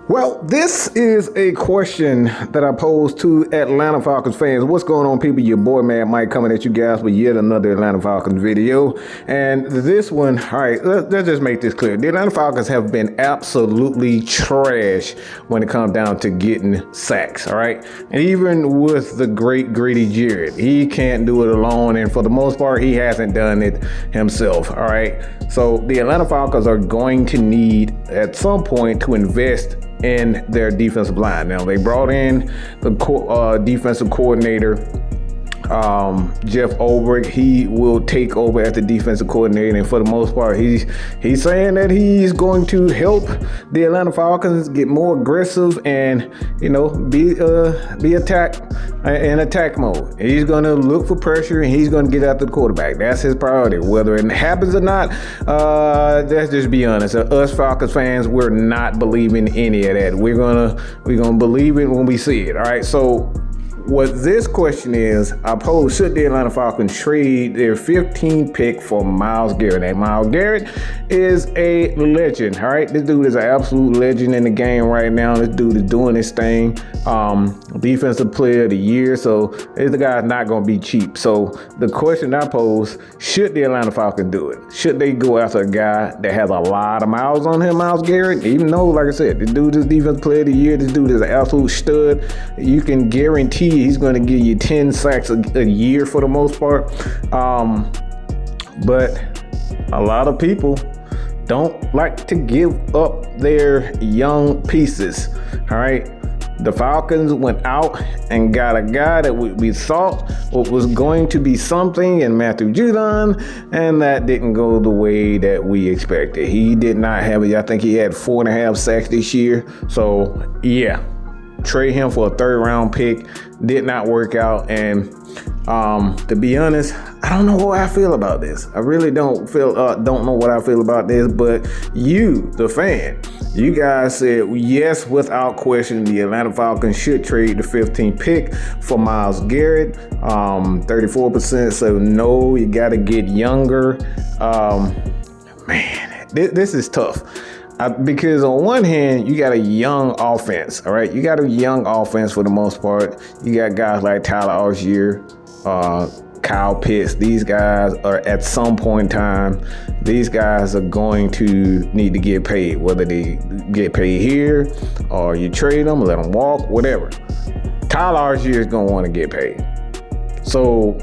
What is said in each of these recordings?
Well, this is a question that I posed to Atlanta Falcons fans. What's going on, people? Your boy, man, Mike, coming at you guys with yet another Atlanta Falcons video. And this one, all right, let's just make this clear. The Atlanta Falcons have been absolutely trash when it comes down to getting sacks, all right? And even with the great Grady Jarrett, he can't do it alone. And for the most part, he hasn't done it himself, all right? So the Atlanta Falcons are going to need, at some point, to invest in their defensive line. Now, they brought in the defensive coordinator, Jeff Ulbrich. He will take over as the defensive coordinator, and for the most part, he's saying that he's going to help the Atlanta Falcons get more aggressive and be in attack mode. He's going to look for pressure and he's going to get after the quarterback. That's his priority. Whether it happens or not, let's just be honest. Us Falcons fans, we're not believing any of that. We're gonna believe it when we see it. All right, so what this question is, I pose, should the Atlanta Falcons trade their 15th pick for Myles Garrett? And Myles Garrett is a legend, all right? This dude is an absolute legend in the game right now. This dude is doing his thing. Defensive player of the year, so this guy's not going to be cheap. So the question I pose, should the Atlanta Falcons do it? Should they go after a guy that has a lot of miles on him, Myles Garrett? Even though, like I said, this dude is defensive player of the year. This dude is an absolute stud. You can guarantee he's going to give you 10 sacks a year for the most part. But a lot of people don't like to give up their young pieces. All right. The Falcons went out and got a guy that we thought was going to be something in Matthew Judon, and that didn't go the way that we expected. He did not have it. I think he had 4.5 sacks this year. So, yeah. Trade him for a 3rd round pick. Did not work out. And to be honest, I don't know what I feel about this. I really don't know what I feel about this. But you, the fan, you guys said yes, without question, the Atlanta Falcons should trade the 15th pick for Myles Garrett. 34% so no, you got to get younger. Man, this is tough. Because on one hand, you got a young offense, all right? You got a young offense for the most part. You got guys like Tyler Algier, Kyle Pitts. These guys are, at some point in time, these guys are going to need to get paid, whether they get paid here or you trade them, let them walk, whatever. Tyler Algier is going to want to get paid. So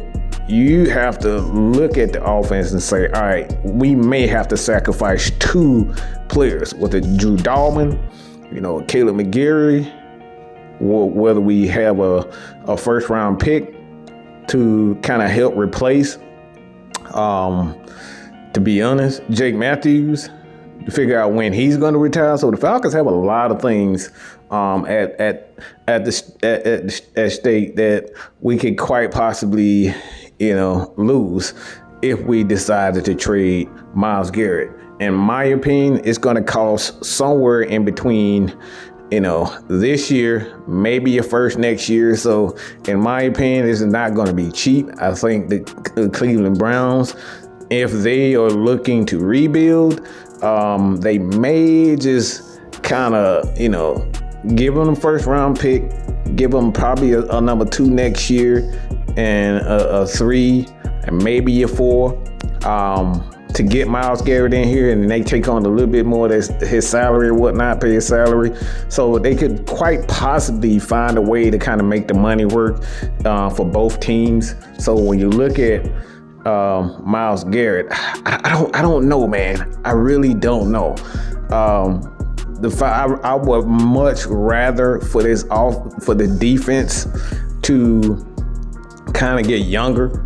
you have to look at the offense and say, all right, we may have to sacrifice 2 players, whether Drew Dalman, Caleb McGarry, whether we have a 1st round pick to kind of help replace, to be honest, Jake Matthews, to figure out when he's going to retire. So the Falcons have a lot of things at stake that we could quite possibly lose if we decided to trade Myles Garrett. In my opinion, it's going to cost somewhere in between, this year, maybe a first next year. So in my opinion, this is not going to be cheap. I think the Cleveland Browns, if they are looking to rebuild, they may just kind of, give them a 1st round pick, give them probably a number 2 next year, and a 3, and maybe a 4, to get Myles Garrett in here, and they take on a little bit more of his salary or whatnot, pay his salary. So they could quite possibly find a way to kind of make the money work for both teams. So when you look at Myles Garrett, I don't know, man. I really don't know. I would much rather for the defense to kind of get younger.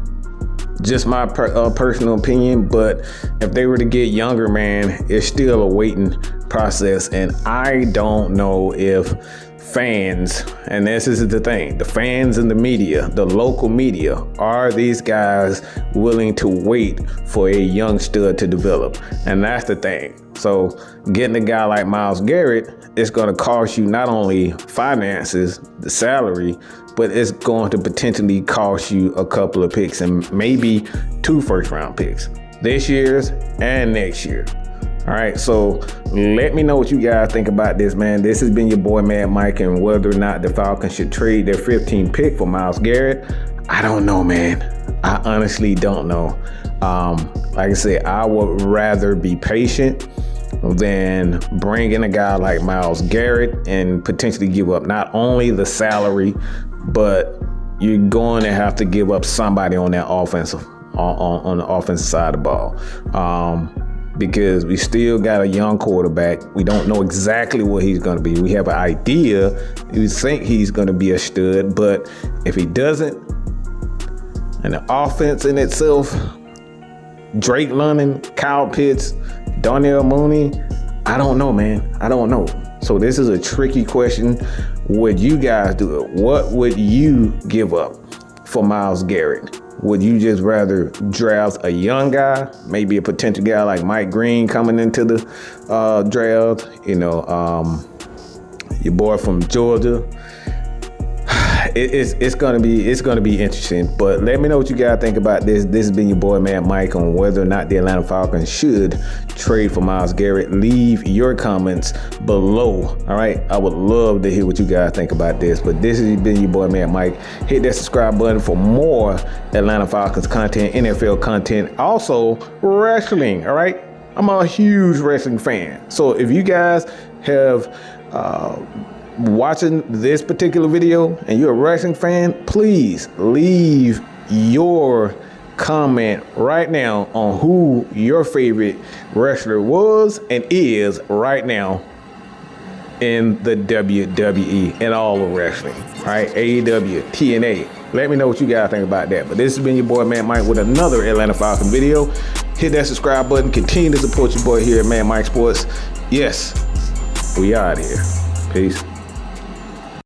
Just my personal opinion, but if they were to get younger, man, it's still a waiting process, and I don't know if fans, and this is the thing, the fans and the media, the local media, are these guys willing to wait for a young stud to develop? And that's the thing. So getting a guy like Myles Garrett, it's going to cost you not only finances, the salary, but it's going to potentially cost you a couple of picks and maybe 2 first-round picks, this year's and next year. All right, so let me know what you guys think about this, man. This has been your boy Mad Mike, and whether or not the Falcons should trade their 15th pick for Myles Garrett, I don't know, man. I honestly don't know. Like I said, I would rather be patient than bring in a guy like Myles Garrett and potentially give up not only the salary, but you're going to have to give up somebody on that offensive on the offensive side of the ball. Because we still got a young quarterback. We don't know exactly what he's going to be. We have an idea. We think he's going to be a stud, but if he doesn't, and the offense in itself, Drake London, Kyle Pitts, Darnell Mooney, I don't know, man. I don't know. So this is a tricky question. Would you guys do it? What would you give up for Myles Garrett? Would you just rather draft a young guy, maybe a potential guy like Mike Green coming into the draft? You know, your boy from Georgia. It's gonna be interesting. But let me know what you guys think about this. This has been your boy Mad Mike on whether or not the Atlanta Falcons should trade for Myles Garrett. Leave your comments below. All right, I would love to hear what you guys think about this. But this has been your boy Mad Mike. Hit that subscribe button for more Atlanta Falcons content, NFL content, also wrestling. All right, I'm a huge wrestling fan. So if you guys have watching this particular video and you're a wrestling fan, please leave your comment right now on who your favorite wrestler was and is right now in the WWE and all of wrestling. All right, AEW, TNA. Let me know what you guys think about that. But this has been your boy Mad Mike with another Atlanta Falcon video. Hit that subscribe button. Continue to support your boy here at Mad Mike Sports. Yes, we out here. Peace.